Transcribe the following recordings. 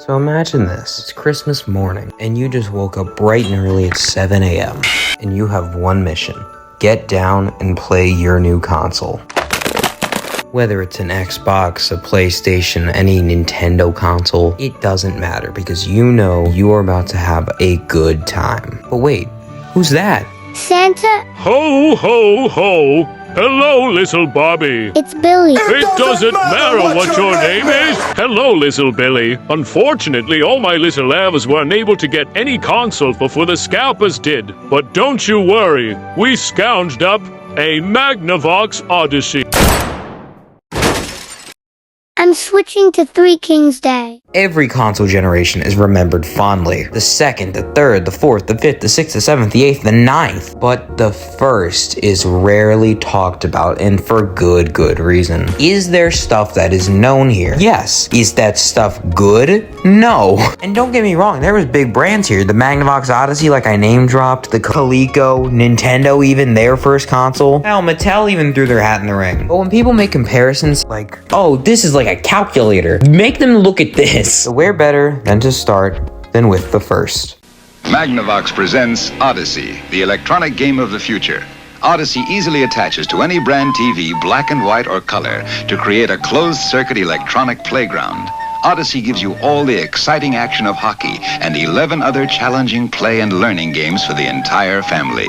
So imagine this, it's Christmas morning, and you just woke up bright and early at 7 a.m. and you have one mission. Get down and play your new console. Whether it's an Xbox, a PlayStation, any Nintendo console, it doesn't matter because you know you are about to have a good time. But wait, who's that? Santa? Ho, ho, ho! Hello, little Bobby. It's Billy. It doesn't matter what your name is. Hello, little Billy. Unfortunately, all my little elves were unable to get any console before the scalpers did. But don't you worry, we scrounged up a Magnavox Odyssey. I'm switching to Three Kings Day. Every console generation is remembered fondly. The second, the third, the fourth, the fifth, the sixth, the seventh, the eighth, the ninth. But the first is rarely talked about, and for good reason. Is there stuff that is known here? Yes. Is that stuff good? No. And don't get me wrong, there was big brands here. The Magnavox Odyssey, like I name dropped, the Coleco, Nintendo, even their first console. Hell, Mattel even threw their hat in the ring. But when people make comparisons like, oh, this is like a calculator, make them look at this. So where better than to start than with the first? Magnavox presents Odyssey, the electronic game of the future. Odyssey easily attaches to any brand TV, black and white or color, to create a closed-circuit electronic playground. Odyssey gives you all the exciting action of hockey and 11 other challenging play and learning games for the entire family.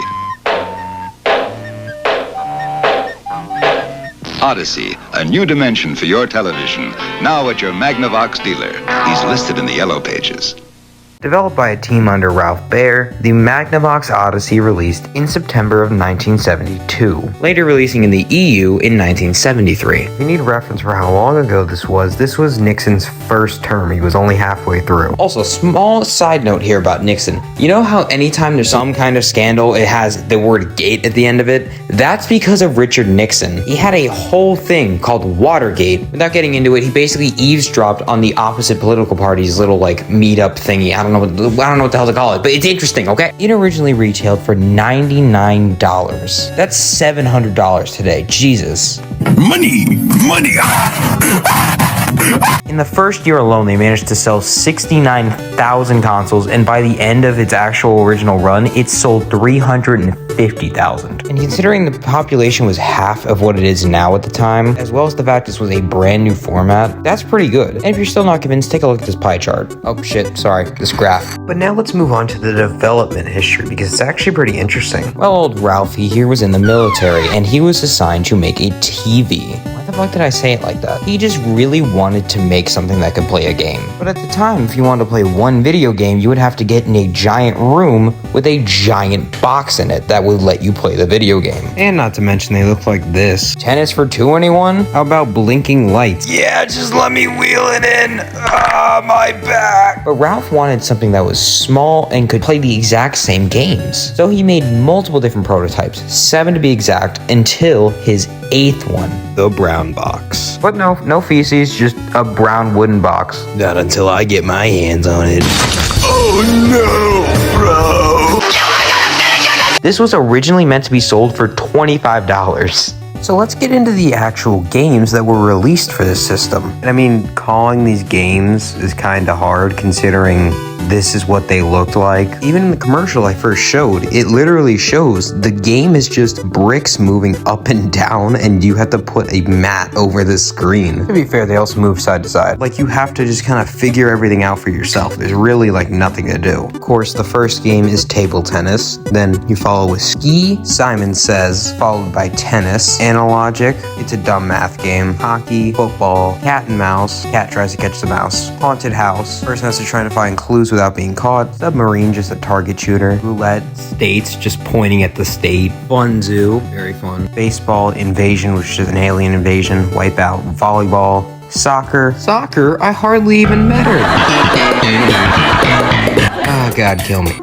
Odyssey, a new dimension for your television, now at your Magnavox dealer. He's listed in the yellow pages. Developed by a team under Ralph Baer, the Magnavox Odyssey released in September of 1972, later releasing in the EU in 1973. If you need reference for how long ago this was Nixon's first term. He was only halfway through. Also, small side note here about Nixon. You know how anytime there's some kind of scandal, it has the word gate at the end of it? That's because of Richard Nixon. He had a whole thing called Watergate. Without getting into it, he basically eavesdropped on the opposite political party's little meetup thingy. I don't know what the hell to call it, but it's interesting, okay? It originally retailed for $99. That's $700 today. Jesus. Money! In the first year alone, they managed to sell 69,000 consoles, and by the end of its actual original run, it sold 350,000. And considering the population was half of what it is now at the time, as well as the fact this was a brand new format, that's pretty good. And if you're still not convinced, take a look at this pie chart. Oh shit, sorry, this graph. But now let's move on to the development history, because it's actually pretty interesting. Well, old Ralphie here was in the military, and he was assigned to make a TV. Why the fuck did I say it like that? He just really wanted to make something that could play a game. But at the time, if you wanted to play one video game, you would have to get in a giant room with a giant box in it that would let you play the video game. And not to mention, they look like this. Tennis for two, anyone? How about blinking lights? Yeah, just let me wheel it in. Ah, my back. But Ralph wanted something that was small and could play the exact same games. So he made multiple different prototypes, 7 to be exact, until his 8th one, the brown box. But no feces, just a brown wooden box. Not until I get my hands on it. Oh no, bro! This was originally meant to be sold for $25. So let's get into the actual games that were released for this system. And I mean, calling these games is kind of hard considering this is what they looked like. Even in the commercial I first showed, it literally shows the game is just bricks moving up and down, and you have to put a mat over the screen. To be fair, they also move side to side. Like, you have to just kind of figure everything out for yourself. There's really nothing to do. Of course, the first game is table tennis. Then you follow with ski, Simon Says, followed by tennis. Analogic, it's a dumb math game. Hockey, football, cat and mouse. Cat tries to catch the mouse. Haunted house, person has to try to find clues without being caught. Submarine, just a target shooter. Roulette, states, just pointing at the state. Fun zoo, very fun. Baseball, invasion, which is an alien invasion. Wipeout, volleyball. Soccer, I hardly even met her. Oh god, kill me.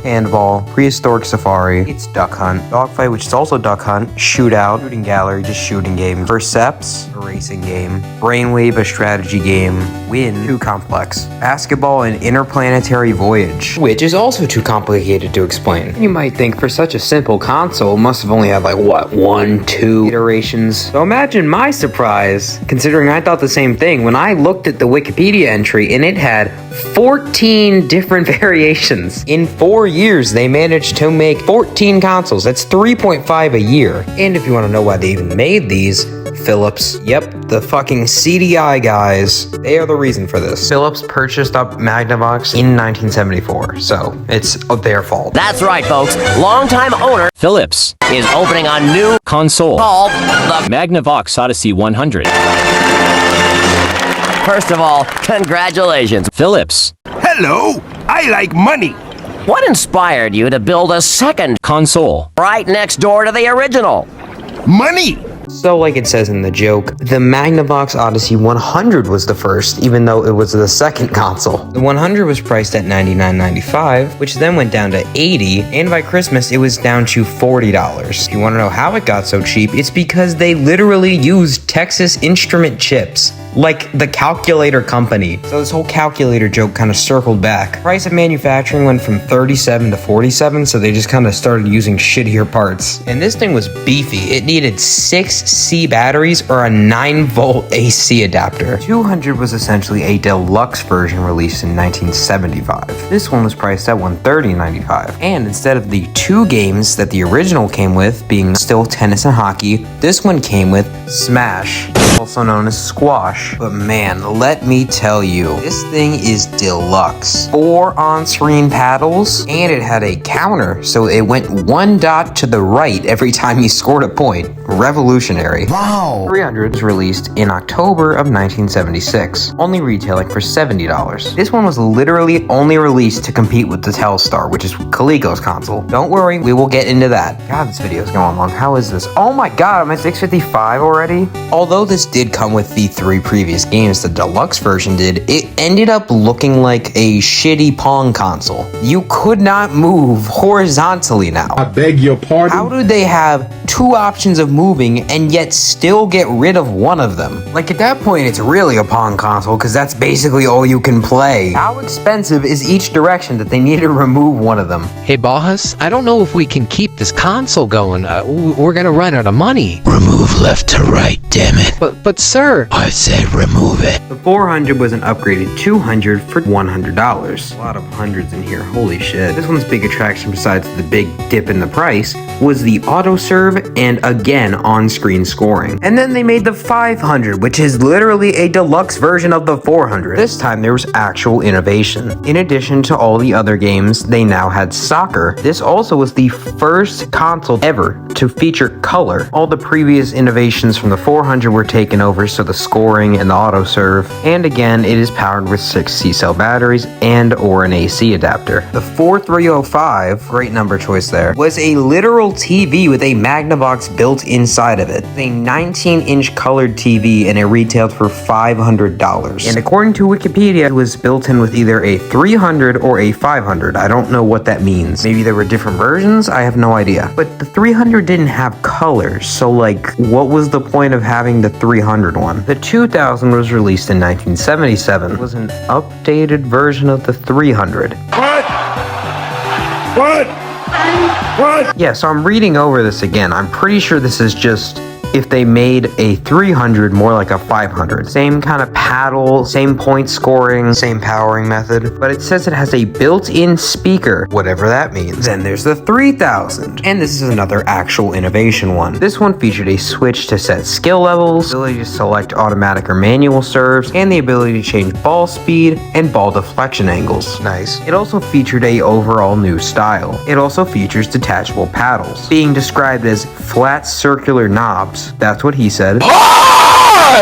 Handball, prehistoric safari, it's duck hunt, dogfight, which is also duck hunt, shootout, shooting gallery, just shooting game, percepts, a racing game, brainwave, a strategy game, win, too complex, basketball, an interplanetary voyage, which is also too complicated to explain. You might think for such a simple console, it must have only had like what, 1, 2 iterations. So imagine my surprise, considering I thought the same thing when I looked at the Wikipedia entry and it had 14 different variations. In 4 years, they managed to make 14 consoles. That's 3.5 a year. And if you want to know why they even made these, Philips, yep, the fucking CDI guys, they are the reason for this. Philips purchased up Magnavox in 1974, so it's their fault. That's right, folks. Longtime owner Philips is opening a new console called the... Magnavox Odyssey 100. First of all, congratulations. Philips Hello, I like money. What inspired you to build a second console. right next door to the original? Money. So like it says in the joke, the Magnavox Odyssey 100 was the first, even though it was the second console. The 100 was priced at $99.95, which then went down to $80, and by Christmas it was down to $40. If you want to know how it got so cheap, it's because they literally used Texas Instrument chips, like the calculator company. So this whole calculator joke kind of circled back. Price of manufacturing went from 37 to 47, so they just kind of started using shittier parts. And this thing was beefy. It needed 6 C batteries or a 9-volt AC adapter. 200 was essentially a deluxe version released in 1975. This one was priced at $130.95. And instead of the 2 games that the original came with, being still tennis and hockey, this one came with Smash, also known as Squash. But man, let me tell you, this thing is deluxe. 4 on-screen paddles, and it had a counter, so it went 1 dot to the right every time you scored a point. Revolutionary. Wow. 300 was released in October of 1976, only retailing for $70. This one was literally only released to compete with the Telstar, which is Coleco's console. Don't worry, we will get into that. God, this video is going long. How is this? Oh my god, I'm at 655 already? Although this did come with the 3 previous games, the deluxe version did, it ended up looking like a shitty Pong console. You could not move horizontally now. I beg your pardon. How do they have 2 options of moving and yet still get rid of one of them? Like at that point, it's really a Pong console because that's basically all you can play. How expensive is each direction that they need to remove one of them? Hey boss, I don't know if we can keep this console going. We're gonna run out of money. Remove left to right, damn it. But sir, I said remove it. The 400 was an upgraded 200 for $100. A lot of hundreds in here, holy shit. This one's big attraction besides the big dip in the price was the auto serve and again on-screen scoring. And then they made the 500, which is literally a deluxe version of the 400. This time there was actual innovation. In addition to all the other games, they now had soccer. This also was the first console ever to feature color. All the previous innovations from the 400 were taken over, so the scoring and the auto serve. And again, it is powered with 6 C-cell batteries and or an AC adapter. The 4305, great number choice there, was a literal TV with a Magnavox built inside of it. A 19-inch colored TV, and it retailed for $500. And according to Wikipedia, it was built in with either a 300 or a 500. I don't know what that means. Maybe there were different versions? I have no idea. But the 300 didn't have colors, so like, what was the point of having the 300 one? The 2000 was released in 1977. It was an updated version of the 300. What? Yeah, so I'm reading over this again. I'm pretty sure this is just if they made a 300 more like a 500. Same kind of paddle, same point scoring, same powering method, but it says it has a built-in speaker, whatever that means. Then there's the 3000, and this is another actual innovation one. This one featured a switch to set skill levels, ability to select automatic or manual serves, and the ability to change ball speed and ball deflection angles. Nice. It also featured a overall new style. It also features detachable paddles, being described as flat circular knobs. That's what he said.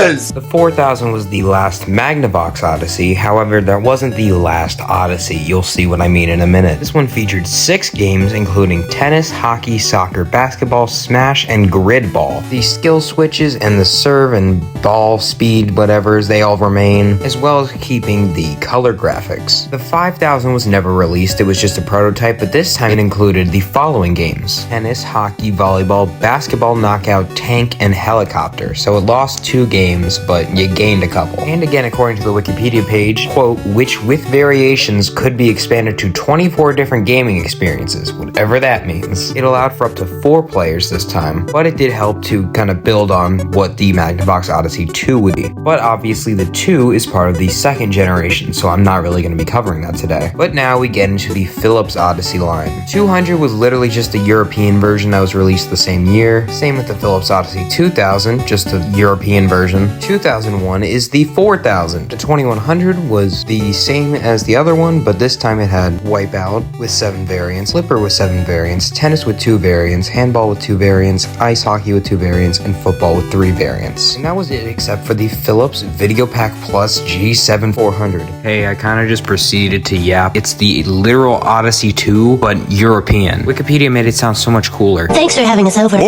was! The 4000 was the last Magnavox Odyssey, however, that wasn't the last Odyssey. You'll see what I mean in a minute. This one featured 6 games, including tennis, hockey, soccer, basketball, smash, and grid ball. The skill switches and the serve and ball speed, whatevers, they all remain, as well as keeping the color graphics. The 5000 was never released, it was just a prototype, but this time it included the following games: tennis, hockey, volleyball, basketball, knockout, tank, and helicopter. So it lost 2 games, but you gained a couple. And again, according to the Wikipedia page, quote, which with variations could be expanded to 24 different gaming experiences, whatever that means. It allowed for up to 4 players this time, but it did help to kind of build on what the Magnavox Odyssey 2 would be. But obviously the 2 is part of the second generation, so I'm not really going to be covering that today. But now we get into the Philips Odyssey line. 200 was literally just a European version that was released the same year. Same with the Philips Odyssey 2000, just a European version. 2001 is the 4000. The 2100 was the same as the other one, but this time it had Wipeout with 7 variants, Flipper with 7 variants, Tennis with 2 variants, Handball with 2 variants, Ice Hockey with 2 variants, and Football with 3 variants. And that was it except for the Philips VideoPack Plus G7400. Hey, I kind of just proceeded to yap. It's the literal Odyssey 2, but European. Wikipedia made it sound so much cooler. Thanks for having us over.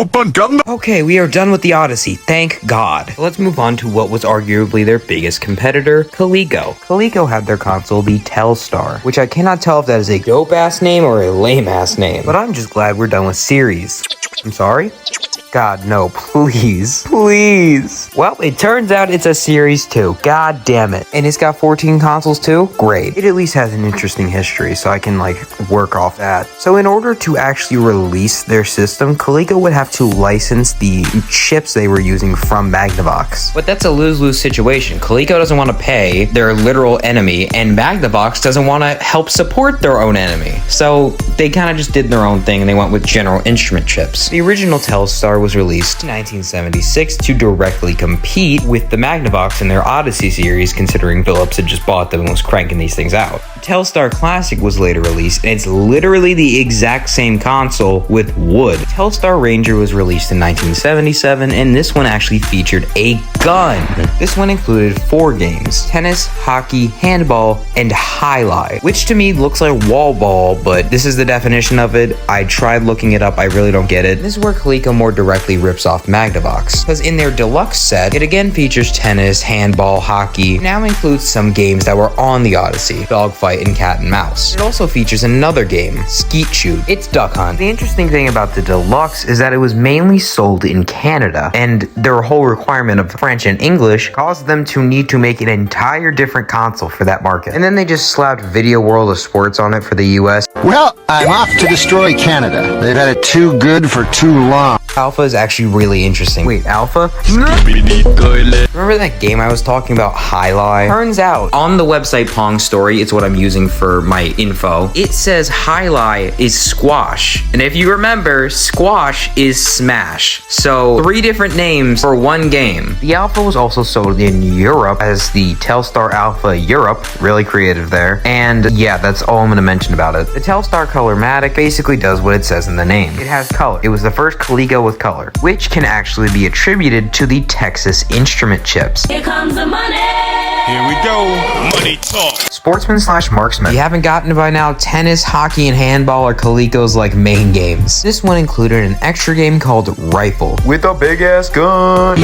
Okay, we are done with the Odyssey, thank God. Let's move on to what was arguably their biggest competitor, Coleco. Coleco had their console, the Telstar, which I cannot tell if that is a dope-ass name or a lame-ass name, but I'm just glad we're done with series. I'm sorry? God, no, please. Please. Well, it turns out it's a series too. God damn it. And it's got 14 consoles too? Great. It at least has an interesting history, so I can, work off that. So in order to actually release their system, Coleco would have to license the chips they were using from Magnavox. But that's a lose-lose situation. Coleco doesn't want to pay their literal enemy, and Magnavox doesn't want to help support their own enemy. So they kind of just did their own thing, and they went with General Instrument chips. The original Telstar was released in 1976 to directly compete with the Magnavox in their Odyssey series, considering Philips had just bought them and was cranking these things out. Telstar Classic was later released, and it's literally the exact same console with wood. Telstar Ranger was released in 1977, and this one actually featured a gun. This one included 4 games: tennis, hockey, handball, and highlight, which to me looks like wall ball, but this is the definition of it. I tried looking it up, I really don't get it. This is where Coleco more directly rips off Magnavox, because in their deluxe set, it again features tennis, handball, hockey, now includes some games that were on the Odyssey, Dogfight and Cat and Mouse. It also features another game, Skeet Shoot. It's Duck Hunt. The interesting thing about the deluxe is that it was mainly sold in Canada, and their whole requirement of French and English caused them to need to make an entire different console for that market. And then they just slapped Video World of Sports on it for the US. Well, I'm off to destroy Canada. They've had it too good for too long. Alpha is actually really interesting. Wait, Alpha? Remember that game I was talking about, Highlight? Turns out, on the website Pong Story, it's what I'm using for my info, it says Highlight is squash. And if you remember, squash is smash. So, 3 different names for one game. The Alpha was also sold in Europe as the Telstar Alpha Europe. Really creative there. And yeah, that's all I'm going to mention about it. The Telstar Colormatic basically does what it says in the name. It has color. It was the first Coleco with color, which can actually be attributed to the Texas Instrument chips. Here comes the money. Here we go. Money talk. Sportsman/marksman. If you haven't gotten it by now, tennis, hockey, and handball are Coleco's main games. This one included an extra game called Rifle with a big ass gun.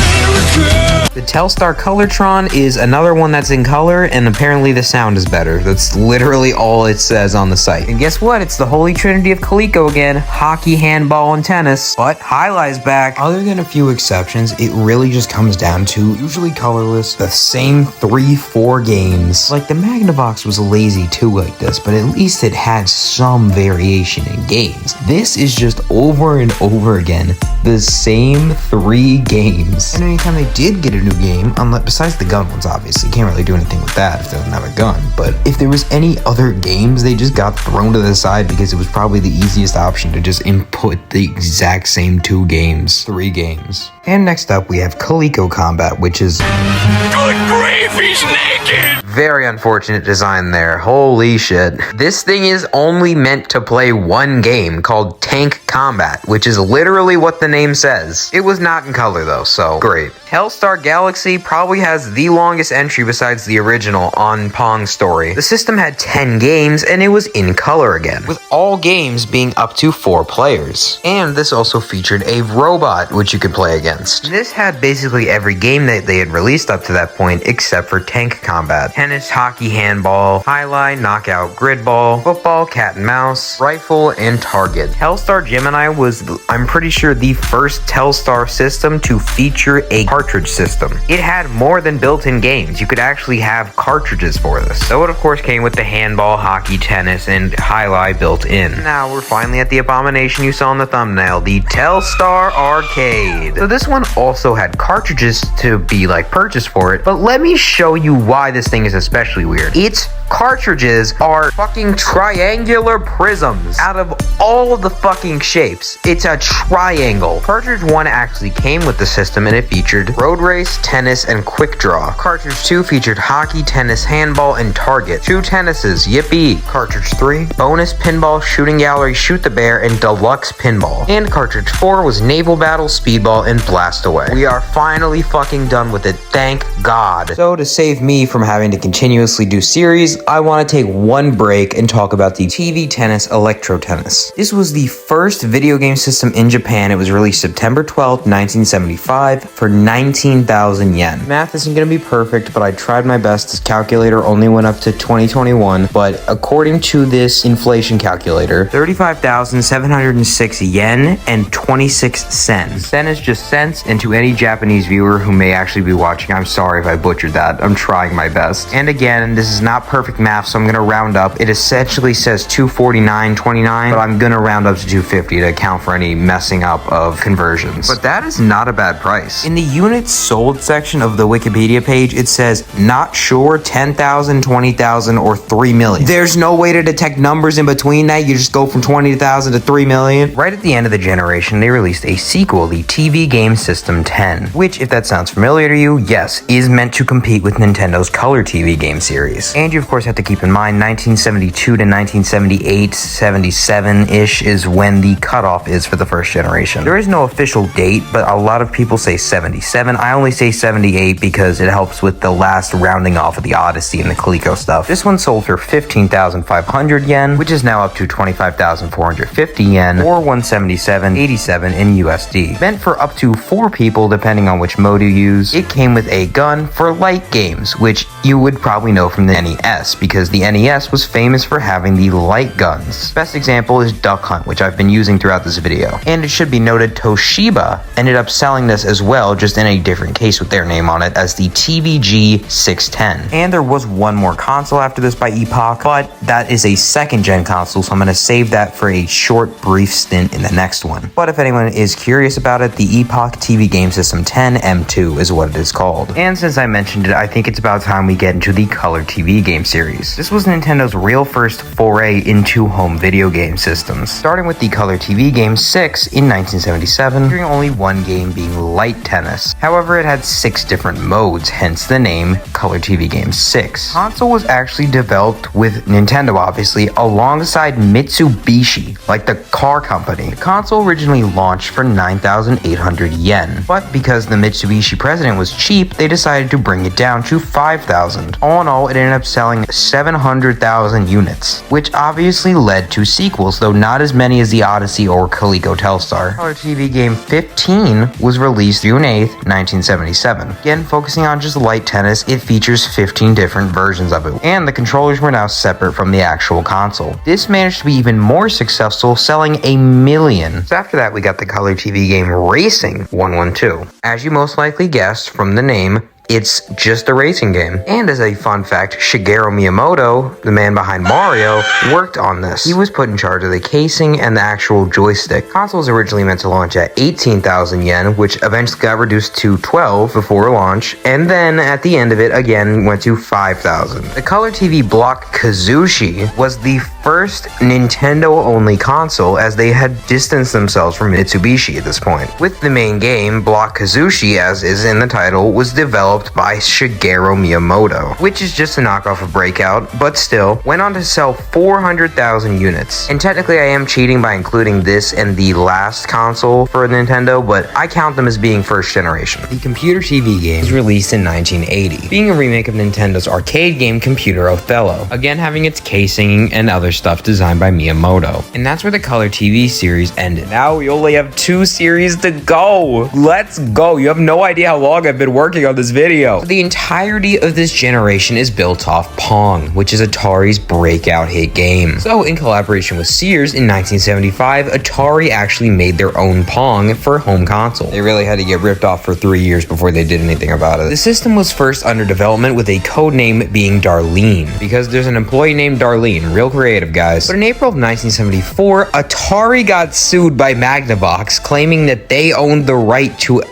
The Telstar Colortron is another one that's in color, and apparently the sound is better. That's literally all it says on the site. And guess what? It's the holy trinity of Coleco again: hockey, handball, and tennis. But Highlight's back. Other than a few exceptions, it really just comes down to, usually colorless, the same 3-4 games. The Magnavox was lazy too like this, but at least it had some variation in games. This is just over and over again the same 3 games. And anytime they did get a new game, besides the gun ones, obviously, you can't really do anything with that if they don't have a gun, but if there was any other games, they just got thrown to the side because it was probably the easiest option to just input the exact same 2 games, 3 games. And next up, we have Coleco Combat, which is... Good grief, he's He's naked! Very unfortunate design there. Holy shit. This thing is only meant to play one game called Tank Combat, which is literally what the name says. It was not in color though, so great. Telstar Galaxy probably has the longest entry besides the original on Pong Story. The system had 10 games and it was in color again, with all games being up to 4 players. And this also featured a robot which you could play against. This had basically every game that they had released up to that point except for Tank Combat. Tennis, hockey, handball, highlight, knockout, grid ball, football, cat and mouse, rifle, and target. Telstar Gemini was, I'm pretty sure, the first Telstar system to feature a cartridge system. It had more than built-in games. You could actually have cartridges for this. So it of course came with the handball, hockey, tennis, and highlight built in. Now we're finally at the abomination you saw in the thumbnail, the Telstar Arcade. So this one also had cartridges to be like purchased for it, but let me show you why this thing is especially weird. Its cartridges are fucking triangular prisms out of all of the fucking shapes. It's a triangle. Cartridge 1 actually came with the system and it featured road race, tennis, and quick draw. Cartridge 2 featured hockey, tennis, handball, and target. 2 tennises, yippee. Cartridge 3, bonus pinball, shooting gallery, shoot the bear, and deluxe pinball. And cartridge 4 was naval battle, speedball, and blast away. We are finally fucking done with it, thank God. So to save me from having to continuously do series, I want to take one break and talk about the TV Tennis Electro Tennis. This was the first video game system in Japan. It was released September 12th, 1975 for 19,000 yen. Math isn't going to be perfect, but I tried my best. This calculator only went up to 2021, but according to this inflation calculator, 35,706 yen and 26 cents. Sen is just cents, and to any Japanese viewer who may actually be watching, I'm sorry if I butchered that. I'm trying my best. And again, this is not perfect math, so I'm going to round up. It essentially says 249.29, but I'm going to round up to 250 to account for any messing up of conversions. But that is not a bad price. In the units sold section of the Wikipedia page, it says not sure, 10,000, 20,000, or 3 million. There's no way to detect numbers in between that. You just go from 20,000 to 3 million. Right at the end of the generation, they released a sequel, the TV Game System 10, which, if that sounds familiar to you, yes, is meant to compete with Nintendo's Color TV game series. And you of course have to keep in mind 1972 to 1978, 77-ish is when the cutoff is for the first generation. There is no official date, but a lot of people say 77. I only say 78 because it helps with the last rounding off of the Odyssey and the Coleco stuff. This one sold for 15,500 yen, which is now up to 25,450 yen, or 177.87 in USD. Meant for up to 4 people depending on which mode you use. It came with a gun for light games, which you would probably know from the NES, because the NES was famous for having the light guns. Best example is Duck Hunt, which I've been using throughout this video. And it should be noted Toshiba ended up selling this as well, just in a different case with their name on it, as the TVG 610. And there was one more console after this by Epoch, but that is a second gen console, so I'm going to save that for a short brief stint in the next one. But if anyone is curious about it, the Epoch TV Game System 10 M2 is what it is called. And since I mentioned it, I think it's about time we get into the Color TV game series. This was Nintendo's real first foray into home video game systems, starting with the Color TV Game 6 in 1977, featuring only one game being Light Tennis. However, it had 6 different modes, hence the name Color TV Game 6. Console was actually developed with Nintendo, obviously, alongside Mitsubishi, like the car company. The console originally launched for 9,800 yen, but because the Mitsubishi president was cheap, they decided to bring it down to 5,000. All in all, it ended up selling 700,000 units, which obviously led to sequels, though not as many as the Odyssey or Coleco Telstar. Color TV Game 15 was released June 8th, 1977. Again, focusing on just light tennis, it features 15 different versions of it, and the controllers were now separate from the actual console. This managed to be even more successful, selling 1 million. So after that, we got the Color TV Game Racing 112. As you most likely guessed from the name, it's just a racing game. And as a fun fact, Shigeru Miyamoto, the man behind Mario, worked on this. He was put in charge of the casing and the actual joystick. Console was originally meant to launch at 18,000 yen, which eventually got reduced to 12 before launch, and then at the end of it again went to 5,000. The Color TV Block Kazushi was the first Nintendo-only console, as they had distanced themselves from Mitsubishi at this point. With the main game, Block Kazushi, as is in the title, was developed developed by Shigeru Miyamoto, which is just a knockoff of Breakout, but still, went on to sell 400,000 units. And technically I am cheating by including this and the last console for Nintendo, but I count them as being first generation. The computer TV game was released in 1980, being a remake of Nintendo's arcade game Computer Othello, again having its casing and other stuff designed by Miyamoto. And that's where the color TV series ended. Now we only have 2 series to go. Let's go. You have no idea how long I've been working on this video. The entirety of this generation is built off Pong, which is Atari's breakout hit game. So in collaboration with Sears in 1975, Atari actually made their own Pong for home console. They really had to get ripped off for 3 years before they did anything about it. The system was first under development with a code name being Darlene, because there's an employee named Darlene. Real creative, guys. But in April of 1974, Atari got sued by Magnavox, claiming that they owned the right to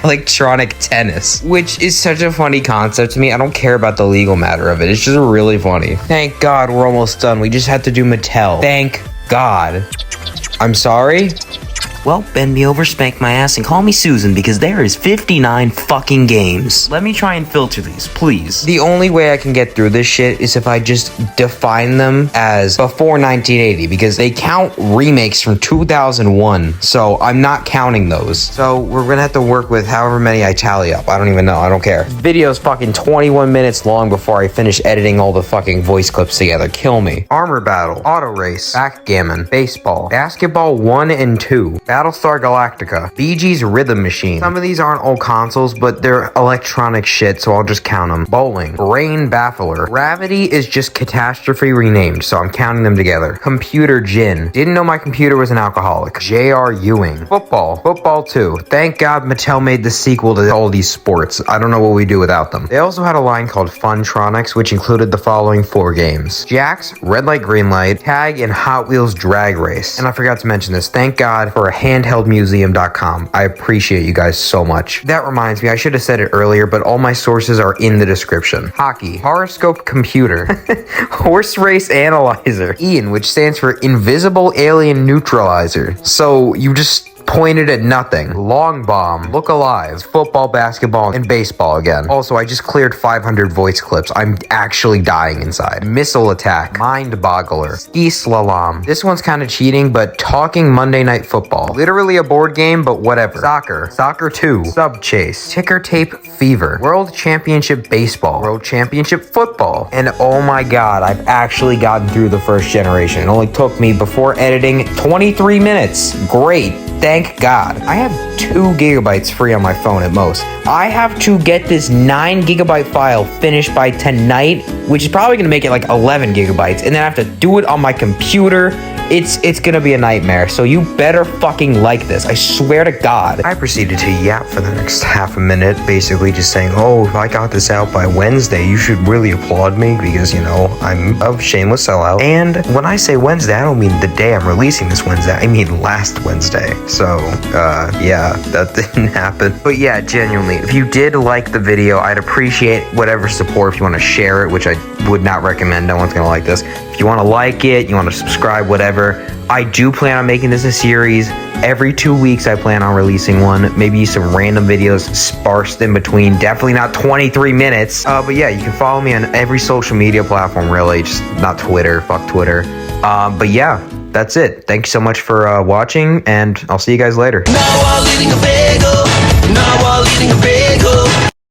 electronic tennis, which is such a funny concept to me. I don't care about the legal matter of it. It's just really funny. Thank God we're almost done. We just have to do Mattel. Thank God. I'm sorry? Well, bend me over, spank my ass, and call me Susan, because there is 59 fucking games. Let me try and filter these, please. The only way I can get through this shit is if I just define them as before 1980, because they count remakes from 2001, so I'm not counting those. So we're gonna have to work with however many I tally up. I don't even know. I don't care. This video's fucking 21 minutes long before I finish editing all the fucking voice clips together. Kill me. Armor Battle, Auto Race, Backgammon, Baseball, Basketball 1 and 2, Battlestar Galactica, Bee Gees Rhythm Machine. Some of these aren't old consoles, but they're electronic shit, so I'll just count them. Bowling, Brain Baffler. Gravity is just Catastrophe renamed, so I'm counting them together. Computer Gin. Didn't know my computer was an alcoholic. J.R. Ewing. Football, Football 2. Thank God Mattel made the sequel to all these sports. I don't know what we do without them. They also had a line called Funtronics, which included the following 4 games: Jax, Red Light, Green Light, Tag, and Hot Wheels Drag Race. And I forgot to mention this. Thank God for a handheldmuseum.com. I appreciate you guys so much. That reminds me, I should have said it earlier, but all my sources are in the description. Hockey, Horoscope Computer, Horse Race Analyzer, Ian, which stands for Invisible Alien Neutralizer. So you just pointed at nothing. Long Bomb, Look Alive, Football, Basketball, and Baseball again. Also, I just cleared 500 voice clips. I'm actually dying inside. Missile Attack, Mind Boggler, Ski Slalom. This one's kind of cheating, but Talking Monday Night Football. Literally a board game, but whatever. Soccer, Soccer 2, Sub Chase, Ticker Tape Fever, World Championship Baseball, World Championship Football. And oh my God, I've actually gotten through the first generation. It only took me, before editing, 23 minutes. Great. Thank God. I have 2 gigabytes free on my phone at most. I have to get this 9 gigabyte file finished by tonight, which is probably gonna make it like 11 gigabytes, and then I have to do it on my computer. It's gonna be a nightmare, so you better fucking like this. I swear to God. I proceeded to yap for the next half a minute, basically just saying, oh, if I got this out by Wednesday, you should really applaud me, because, you know, I'm a shameless sellout. And when I say Wednesday, I don't mean the day I'm releasing this Wednesday, I mean last Wednesday. So, yeah, that didn't happen. But yeah, genuinely, if you did like the video, I'd appreciate whatever support. If you want to share it, which I would not recommend, no one's gonna like this. If you want to like it, you want to subscribe, whatever. I do plan on making this a series. Every 2 weeks I plan on releasing one. Maybe some random videos sparsed in between. Definitely not 23 minutes. But yeah, you can follow me on every social media platform, really. Just not Twitter. Fuck Twitter. But yeah, that's it. Thank you so much for watching, and I'll see you guys later. Now I'm eating a bagel.